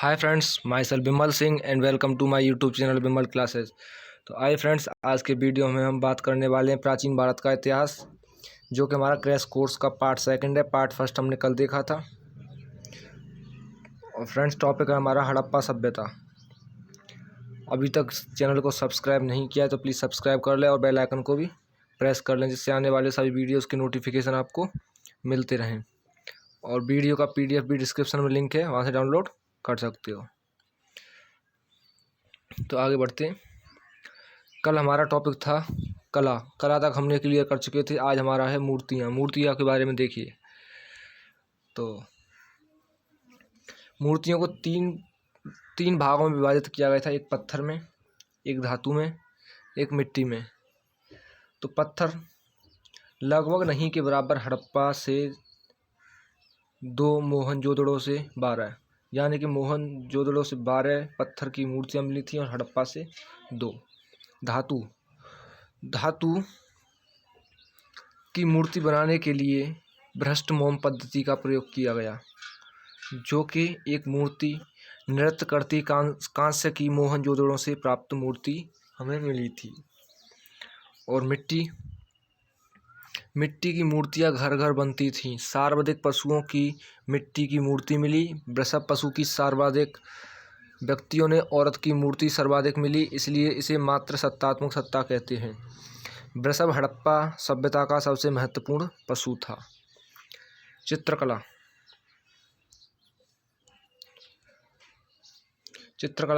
Hi friends, myself Bimal Singh and welcome to my YouTube channel Bimal classes. तो आइए friends, आज के वीडियो में हम बात करने वाले हैं प्राचीन भारत का इतिहास, जो कि हमारा क्रैश कोर्स का पार्ट सेकंड है। पार्ट फर्स्ट हमने कल देखा था। और फ्रेंड्स, टॉपिक है हमारा हड़प्पा सभ्यता। अभी तक चैनल को सब्सक्राइब नहीं किया है तो प्लीज़ सब्सक्राइब कर लें और बेल आइकन को भी प्रेस कर लें, जिससे आने वाले सभी वीडियोज़ की नोटिफिकेशन आपको मिलते रहें। और वीडियो का PDF भी डिस्क्रिप्शन में लिंक है, वहाँ से डाउनलोड कर सकते हो। तो आगे बढ़ते हैं। कल हमारा टॉपिक था कला तक हमने क्लियर कर चुके थे। आज हमारा है मूर्तियाँ के बारे में। देखिए, तो मूर्तियों को तीन भागों में विभाजित किया गया था। एक पत्थर में, एक धातु में, एक मिट्टी में। तो पत्थर लगभग नहीं के बराबर हड़प्पा से 2, मोहनजोदड़ो से 12, यानी कि मोहनजोदड़ो से 12 पत्थर की मूर्तियाँ मिली थी और हड़प्पा से 2। धातु की मूर्ति बनाने के लिए भ्रष्ट मोम पद्धति का प्रयोग किया गया, जो कि एक मूर्ति नृत्य करती कांस्य की मोहनजोदड़ो से प्राप्त मूर्ति हमें मिली थी। और मिट्टी की मूर्तियां घर घर बनती थीं। सर्वाधिक पशुओं की मिट्टी की मूर्ति मिली। वृषभ पशु की सर्वाधिक व्यक्तियों ने औरत की मूर्ति सर्वाधिक मिली, इसलिए इसे मात्र सत्तात्मक सत्ता कहते हैं। वृषभ हड़प्पा सभ्यता का सबसे महत्वपूर्ण पशु था। चित्रकला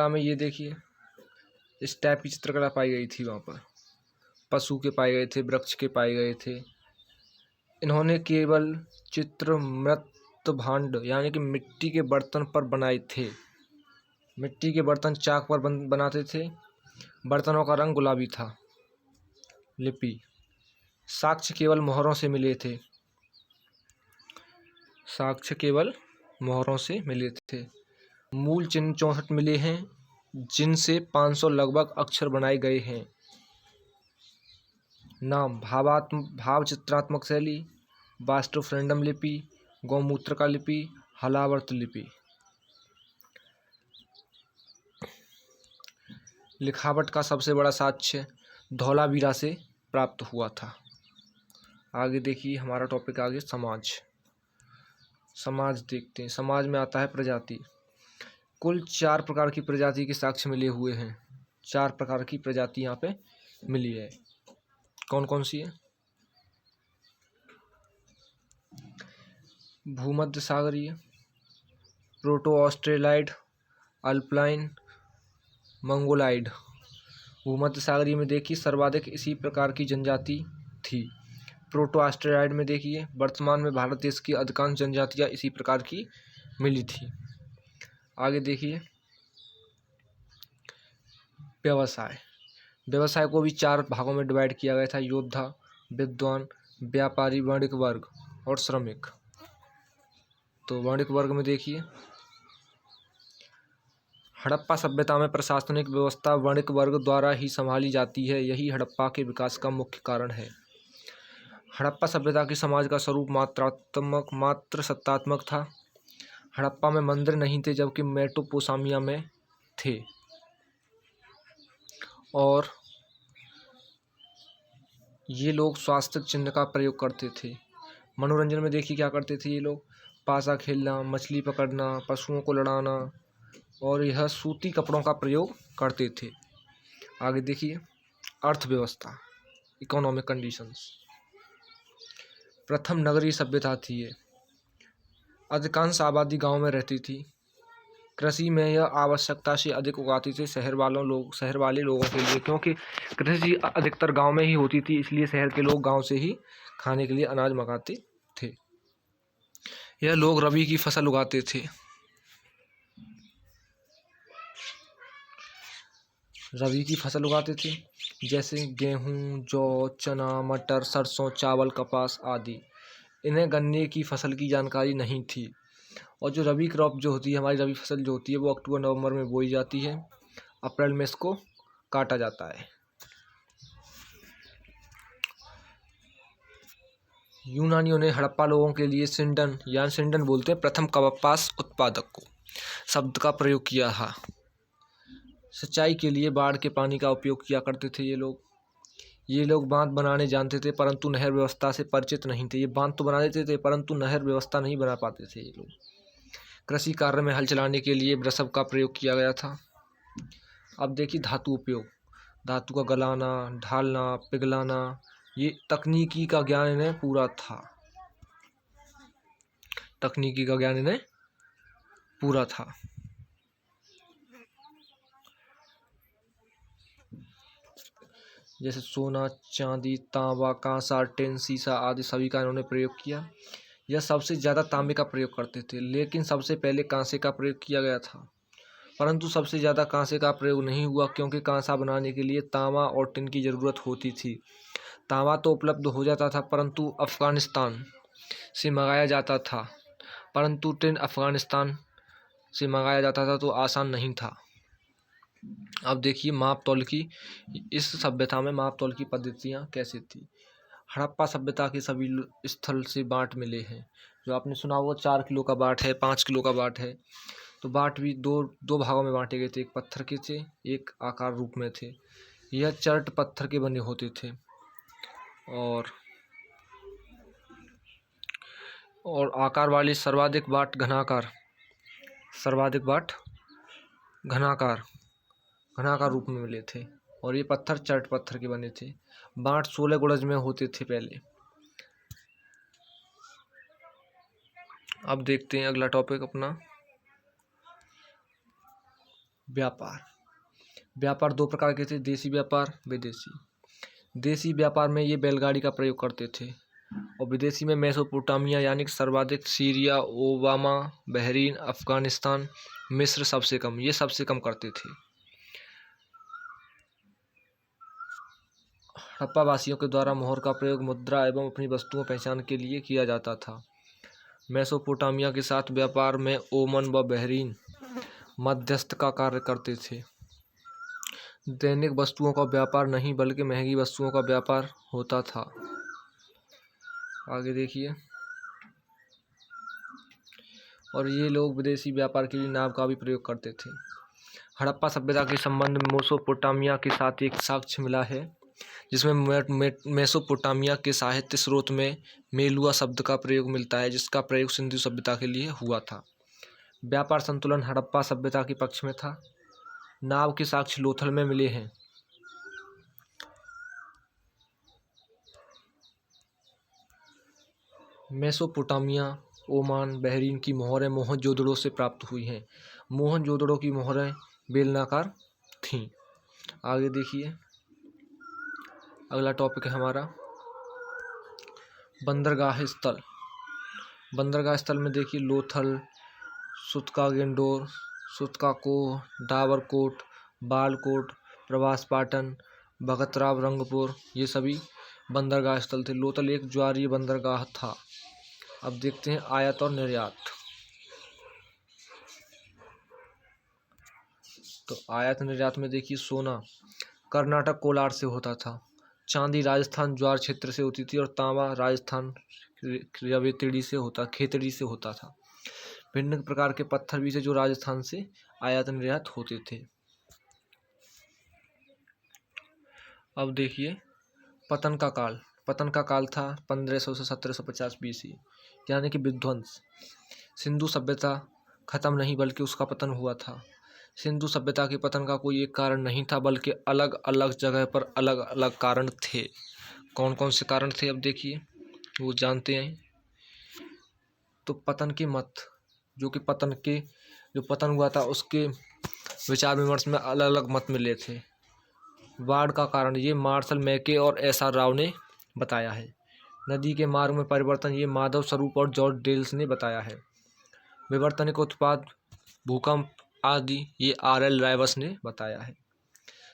में ये देखिए, इस टाइप की चित्रकला पाई गई थी। वहाँ पर पशु के पाए गए थे, वृक्ष के पाए गए थे। इन्होंने केवल चित्र मृत भांड यानी कि मिट्टी के बर्तन पर बनाए थे। मिट्टी के बर्तन चाक पर बनाते थे। बर्तनों का रंग गुलाबी था। लिपि साक्ष्य केवल मोहरों से मिले थे। मूल चिन्ह 64 मिले हैं, जिनसे 500 लगभग अक्षर बनाए गए हैं। नाम: भाव चित्रात्मक शैली, वास्टोफ्रेंडम लिपि, गौमूत्र का लिपि, हलावर्त लिपि। लिखावट का सबसे बड़ा साक्ष्य धौलावीरा से प्राप्त हुआ था। आगे देखिए, हमारा टॉपिक आगे समाज देखते हैं। समाज में आता है प्रजाति। कुल 4 प्रकार की प्रजाति के साक्ष्य मिले हुए हैं। 4 प्रकार की प्रजाति यहाँ पे मिली है। कौन कौन सी है? भूमध्य सागरीय, प्रोटो ऑस्ट्रेलाइड, अल्पाइन, मंगोलाइड। भूमध्य सागरीय में देखिए सर्वाधिक इसी प्रकार की जनजाति थी। प्रोटो ऑस्ट्रेलाइड में देखिए वर्तमान में भारत देश की अधिकांश जनजातियां इसी प्रकार की मिली थी। आगे देखिए, व्यवसाय को भी 4 भागों में डिवाइड किया गया था: योद्धा, विद्वान, व्यापारी, वाणिक वर्ग और श्रमिक। तो वाणिक वर्ग में देखिए, हड़प्पा सभ्यता में प्रशासनिक व्यवस्था वाणिक वर्ग द्वारा ही संभाली जाती है। यही हड़प्पा के विकास का मुख्य कारण है। हड़प्पा सभ्यता की समाज का स्वरूप मात्र सत्तात्मक था। हड़प्पा में मंदिर नहीं थे, जबकि मेसोपोटामिया में थे। और ये लोग स्वास्तिक चिन्ह का प्रयोग करते थे। मनोरंजन में देखिए क्या करते थे ये लोग: पासा खेलना, मछली पकड़ना, पशुओं को लड़ाना, और यह सूती कपड़ों का प्रयोग करते थे। आगे देखिए, अर्थव्यवस्था, इकोनॉमिक कंडीशंस। प्रथम नगरीय सभ्यता थी ये। अधिकांश आबादी गांव में रहती थी। कृषि में यह आवश्यकता से अधिक उगाती थी शहर वाले लोगों के लिए, क्योंकि कृषि अधिकतर गांव में ही होती थी, इसलिए शहर के लोग गांव से ही खाने के लिए अनाज मंगाते थे। यह लोग रबी की फसल उगाते थे। जैसे गेहूं, जौ, चना, मटर, सरसों, चावल, कपास आदि। इन्हें गन्ने की फसल की जानकारी नहीं थी। और जो रबी क्रॉप जो होती है, हमारी रबी फसल जो होती है, वो अक्टूबर नवंबर में बोई जाती है। अप्रैल में इसको काटा जाता है। यूनानियों ने हड़प्पा लोगों के लिए सिंडन बोलते हैं प्रथम कपास उत्पादक को शब्द का प्रयोग किया था। सिंचाई के लिए बाढ़ के पानी का उपयोग किया करते थे ये लोग बांध बनाने जानते थे, परंतु नहर व्यवस्था से परिचित नहीं थे। ये बांध तो बना देते थे परंतु नहर व्यवस्था नहीं बना पाते थे ये लोग। कृषि कार्य में हल चलाने के लिए वृषभ का प्रयोग किया गया था। अब देखिए धातु उपयोग, धातु का गलाना, ढालना, पिघलाना, ये तकनीकी का ज्ञान इन्हें पूरा था। तकनीकी का ज्ञान इन्हें पूरा था। जैसे सोना, चांदी, तांबा, कांसा, टिन, शीशा आदि सभी का इन्होंने प्रयोग किया। यह सबसे ज़्यादा तांबे का प्रयोग करते थे, लेकिन सबसे पहले कांसे का प्रयोग किया गया था। परंतु सबसे ज़्यादा कांसे का प्रयोग नहीं हुआ, क्योंकि कांसा बनाने के लिए तांबा और टिन की ज़रूरत होती थी। तांबा तो उपलब्ध हो जाता था परंतु अफ़गानिस्तान से मंगाया जाता था, परंतु टिन अफ़गानिस्तान से मंगाया जाता था तो आसान नहीं था। अब देखिए माप तौल की, इस सभ्यता में माप तौल की पद्धतियाँ कैसे थी। हड़प्पा सभ्यता के सभी स्थल से बाँट मिले हैं। जो आपने सुना वो 4 किलो का बाट है, 5 किलो का बाट है। तो बाट भी दो भागों में बांटे गए थे, एक पत्थर के थे, एक आकार रूप में थे। यह चर्ट पत्थर के बने होते थे और आकार वाले सर्वाधिक बाट घनाकार रूप में मिले थे और ये पत्थर चर्ट पत्थर के बने थे। बाट 16 गुणज में होते थे पहले। अब देखते हैं अगला टॉपिक अपना व्यापार 2 प्रकार के थे, देसी व्यापार, विदेशी। देसी व्यापार में ये बैलगाड़ी का प्रयोग करते थे और विदेशी में मेसोपोटामिया यानी कि सर्वाधिक सीरिया, ओबामा, बहरीन, अफगानिस्तान, मिस्र सबसे कम, ये सबसे कम करते थे। हड़प्पा वासियों के द्वारा मोहर का प्रयोग मुद्रा एवं अपनी वस्तुओं पहचान के लिए किया जाता था। मेसोपोटामिया के साथ व्यापार में ओमान व बहरीन मध्यस्थ का कार्य करते थे। दैनिक वस्तुओं का व्यापार नहीं बल्कि महंगी वस्तुओं का व्यापार होता था। आगे देखिए, और ये लोग विदेशी व्यापार के लिए नाव का भी प्रयोग करते थे। हड़प्पा सभ्यता के संबंध में मेसोपोटामिया के साथ एक साक्ष्य मिला है, जिसमें मेसोपोटामिया के साहित्य स्रोत में मेलुआ शब्द का प्रयोग मिलता है, जिसका प्रयोग सिंधु सभ्यता के लिए हुआ था। व्यापार संतुलन हड़प्पा सभ्यता के पक्ष में था। नाव के साक्ष्य लोथल में मिले हैं। मेसोपोटामिया, ओमान, बहरीन की मोहरें मोहनजोदड़ो से प्राप्त हुई हैं। मोहनजोदड़ो की मोहरें बेलनाकार थीं। आगे देखिए, अगला टॉपिक है हमारा बंदरगाह स्थल। बंदरगाह स्थल में देखिए लोथल, सुतकागेंडोर, सुतकाकोह, डाबरकोट, बालकोट, प्रवास पाटन, भगतराव रंगपुर, ये सभी बंदरगाह स्थल थे। लोथल एक ज्वारीय बंदरगाह था। अब देखते हैं आयात और निर्यात। तो आयात निर्यात में देखिए सोना कर्नाटक कोलार से होता था, चांदी राजस्थान ज्वार क्षेत्र से होती थी और तांबा राजस्थान खेतड़ी से होता था। भिन्न प्रकार के पत्थर भी थे जो राजस्थान से आयात निर्यात होते थे। अब देखिए पतन का काल था 1500 से 1750 BC, यानी कि विध्वंस। सिंधु सभ्यता खत्म नहीं बल्कि उसका पतन हुआ था। सिंधु सभ्यता के पतन का कोई एक कारण नहीं था, बल्कि अलग अलग जगह पर अलग अलग कारण थे। कौन कौन से कारण थे अब देखिए, वो जानते हैं। तो पतन के मत, जो पतन हुआ था उसके विचार विमर्श में अलग अलग मत मिले थे। बाढ़ का कारण ये मार्शल मैके और SR राव ने बताया है। नदी के मार्ग में परिवर्तन ये माधव स्वरूप और जॉर्ज डेल्स ने बताया है। विवर्तनिक उत्पाद, भूकंप आदि ये RL राइवस ने बताया है।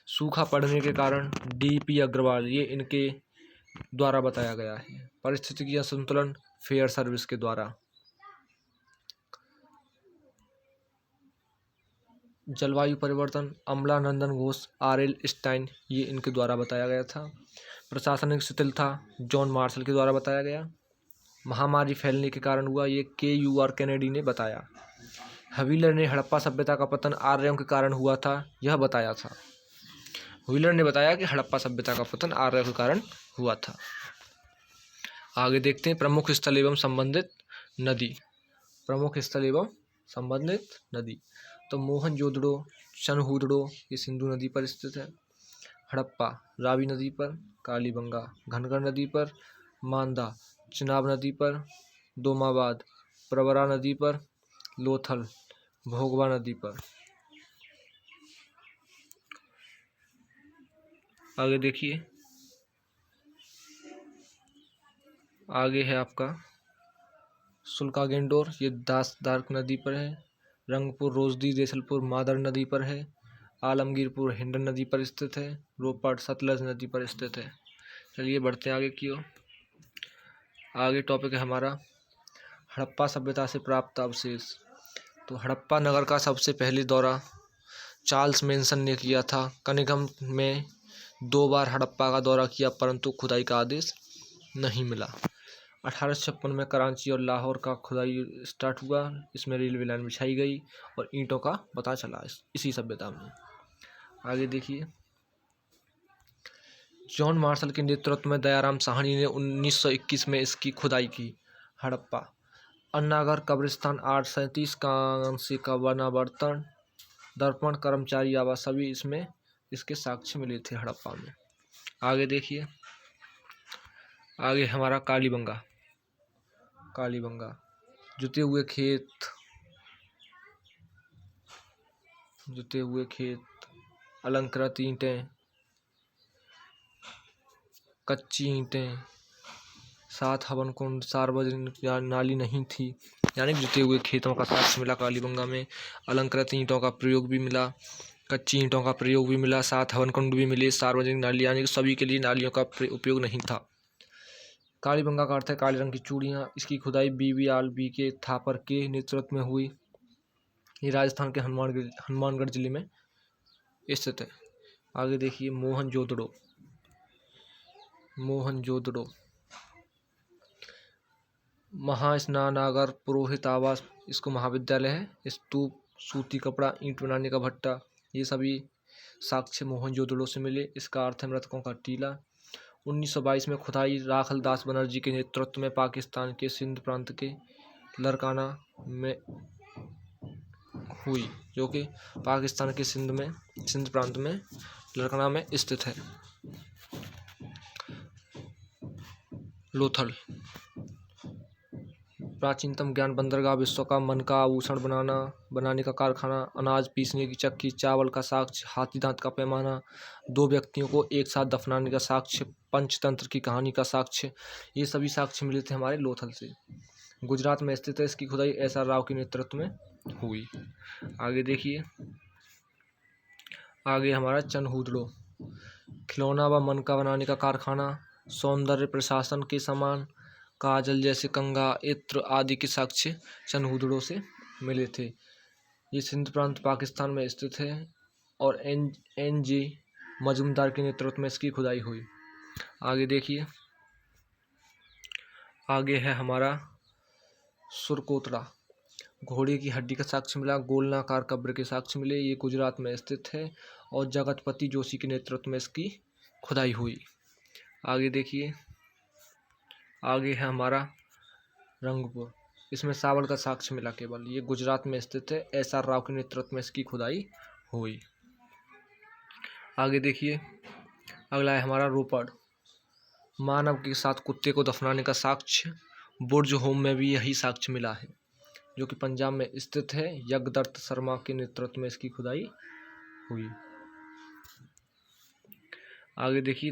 सूखा पड़ने के कारण DP अग्रवाल, ये इनके द्वारा बताया गया है। परिस्थितिकी असंतुलन फेयर सर्विस के द्वारा। जलवायु परिवर्तन अमलानंदन घोष, RL स्टाइन, ये इनके द्वारा बताया गया था। प्रशासनिक शिथिलता जॉन मार्शल के द्वारा बताया गया। महामारी फैलने के कारण हुआ, ये KUR कैनेडी ने बताया। व्हीलर ने हड़प्पा सभ्यता का पतन आर्यों के कारण हुआ था, यह बताया था। व्हीलर ने बताया कि हड़प्पा सभ्यता का पतन आर्यों के कारण हुआ था। आगे देखते हैं प्रमुख स्थल एवं संबंधित नदी। प्रमुख स्थल एवं संबंधित नदी तो मोहनजोदड़ो, चनहूदड़ो ये सिंधु नदी पर स्थित है। हड़प्पा रावी नदी पर, कालीबंगा घनगर नदी पर, मांदा चिनाब नदी पर, दोमाबाद प्रवरा नदी पर, लोथल भोगवा नदी पर। आगे देखिए, आगे है आपका सुल्कागेंडोर, ये दासदार नदी पर है। रंगपुर रोजदी देसलपुर मादर नदी पर है। आलमगीरपुर हिंडन नदी पर स्थित है। रोपड़ सतलज नदी पर स्थित है। चलिए बढ़ते हैं आगे की ओर। आगे टॉपिक है हमारा हड़प्पा सभ्यता से प्राप्त अवशेष। तो हड़प्पा नगर का सबसे पहले दौरा चार्ल्स मेंसन ने किया था। कनिंघम में 2 बार हड़प्पा का दौरा किया परंतु खुदाई का आदेश नहीं मिला। 1856 में कराची और लाहौर का खुदाई स्टार्ट हुआ। इसमें रेलवे लाइन बिछाई गई और ईंटों का पता चला इसी सभ्यता में। आगे देखिए, जॉन मार्शल के नेतृत्व में दयाराम साहनी ने 1921 में इसकी खुदाई की। हड़प्पा अन्नागर कब्रिस्तान 837 कांस्य का बना बर्तन, दर्पण, कर्मचारी आवास सभी इसमें इसके साक्ष्य मिले थे हड़प्पा में। आगे देखिए, आगे हमारा कालीबंगा। कालीबंगा जुते हुए खेत, अलंकृत ईंटें, कच्ची ईंटें, 7 हवन कुंड, सार्वजनिक नाली नहीं थी, यानी जुते हुए खेतों का साक्ष्य मिला कालीबंगा में। अलंकृत ईंटों का प्रयोग भी मिला, कच्ची ईंटों का प्रयोग भी मिला, 7 हवन कुंड भी मिले, सार्वजनिक नाली यानी सभी के लिए नालियों का उपयोग नहीं था। कालीबंगा का अर्थ है काले रंग की चूड़ियाँ। इसकी खुदाई बीबी आल बी के थापर के नेतृत्व में हुई। ये राजस्थान के हनुमानगढ़ जिले में स्थित है। आगे देखिए, मोहनजोदड़ो। महास्नानागार, पुरोहित आवास, इसको महाविद्यालय है। स्तूप, सूती कपड़ा, ईंट बनाने का भट्टा, ये सभी साक्ष्य मोहनजोदड़ो से मिले। इसका अर्थ है मृतकों का टीला। 1922 में खुदाई राखलदास बनर्जी के नेतृत्व में पाकिस्तान के सिंध प्रांत के लरकाना में हुई, जो कि पाकिस्तान के सिंध प्रांत में लरकाना में स्थित है। लोथल प्राचीनतम ज्ञान बंदरगाह, विश्व का मन का आभूषण बनाने का कारखाना, अनाज पीसने की चक्की, चावल का साक्ष्य, हाथी दांत का पैमाना, 2 व्यक्तियों को एक साथ दफनाने का साक्ष्य, पंचतंत्र की कहानी का साक्ष्य, ये सभी साक्ष्य मिले थे हमारे लोथल से। गुजरात में स्थित है। इसकी खुदाई एस.आर. राव के नेतृत्व में हुई। आगे देखिए, आगे हमारा चनहूदड़ो, खिलौना व मनका बनाने का कारखाना, सौंदर्य प्रशासन के सामान, काजल जैसे कंघा, इत्र आदि के साक्ष्य चनहूदड़ो से मिले थे। ये सिंध प्रांत पाकिस्तान में स्थित है और एन.जे. मजूमदार के नेतृत्व में इसकी खुदाई हुई। आगे देखिए, आगे है हमारा सुरकोतड़ा, घोड़े की हड्डी का साक्ष्य मिला, गोलनाकार कब्र के साक्ष्य मिले, ये गुजरात में स्थित है और जगतपति जोशी के नेतृत्व में इसकी खुदाई हुई। आगे देखिए, आगे है हमारा रंगपुर, इसमें सावल का साक्ष्य मिला केवल, ये गुजरात में स्थित है। एस.आर. राव के नेतृत्व में इसकी खुदाई हुई। आगे देखिए, अगला है हमारा रोपड़, मानव के साथ कुत्ते को दफनाने का साक्ष्य, बुर्ज होम में भी यही साक्ष्य मिला है, जो कि पंजाब में स्थित है। यज्ञदत्त शर्मा के नेतृत्व में इसकी खुदाई हुई। आगे देखिए,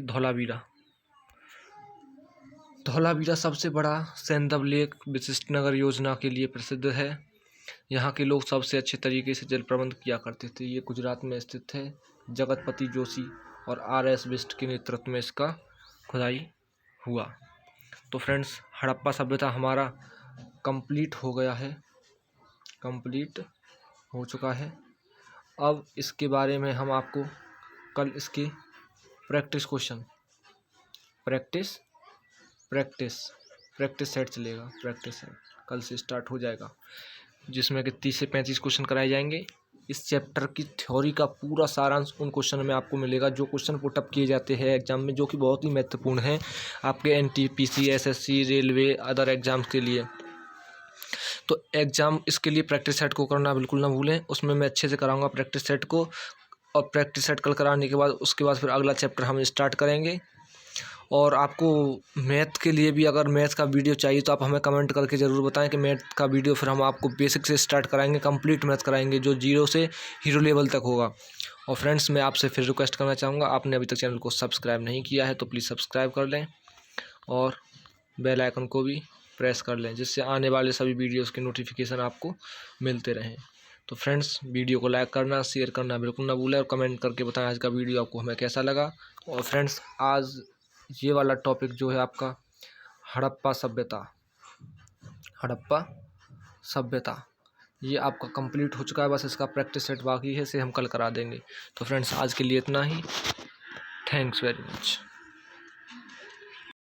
धौलावीरा सबसे बड़ा सेंधव लेक विशिष्ट नगर योजना के लिए प्रसिद्ध है। यहाँ के लोग सबसे अच्छे तरीके से जल प्रबंध किया करते थे। ये गुजरात में स्थित है। जगतपति जोशी और R.S. बिष्ट के नेतृत्व में इसका खुदाई हुआ। तो फ्रेंड्स, हड़प्पा सभ्यता हमारा कंप्लीट हो गया है, कंप्लीट हो चुका है। अब इसके बारे में हम आपको कल इसके प्रैक्टिस क्वेश्चन, प्रैक्टिस सेट चलेगा, प्रैक्टिस सेट कल से स्टार्ट हो जाएगा। जिसमें कि 30 से 35 क्वेश्चन कराए जाएंगे। इस चैप्टर की थ्योरी का पूरा सारांश उन क्वेश्चन में आपको मिलेगा जो क्वेश्चन पुटअप किए जाते हैं एग्जाम में, जो कि बहुत ही महत्वपूर्ण हैं आपके NTPC, SSC, railway, other exams के लिए। तो एग्ज़ाम इसके लिए प्रैक्टिस सेट को करना बिल्कुल ना भूलें, उसमें मैं अच्छे से कराऊंगा प्रैक्टिस सेट को। और प्रैक्टिस सेट कल कराने के बाद उसके बाद फिर अगला चैप्टर हम स्टार्ट करेंगे। और आपको मैथ के लिए भी अगर मैथ का वीडियो चाहिए तो आप हमें कमेंट करके ज़रूर बताएं कि मैथ का वीडियो फिर हम आपको बेसिक से स्टार्ट कराएंगे, कंप्लीट मैथ कराएंगे जो 0 से हीरो लेवल तक होगा। और फ्रेंड्स, मैं आपसे फिर रिक्वेस्ट करना चाहूँगा, आपने अभी तक चैनल को सब्सक्राइब नहीं किया है तो प्लीज़ सब्सक्राइब कर लें और बेल आइकन को भी प्रेस कर लें, जिससे आने वाले सभी वीडियोस के नोटिफिकेशन आपको मिलते रहें। तो फ्रेंड्स, वीडियो को लाइक करना, शेयर करना बिल्कुल ना भूलें और कमेंट करके बताएं आज का वीडियो आपको हमें कैसा लगा। और फ्रेंड्स, आज ये वाला टॉपिक जो है आपका हड़प्पा सभ्यता ये आपका कंप्लीट हो चुका है। बस इसका प्रैक्टिस सेट बाकी है, इसे हम कल करा देंगे। तो फ्रेंड्स, आज के लिए इतना ही। Thanks very much.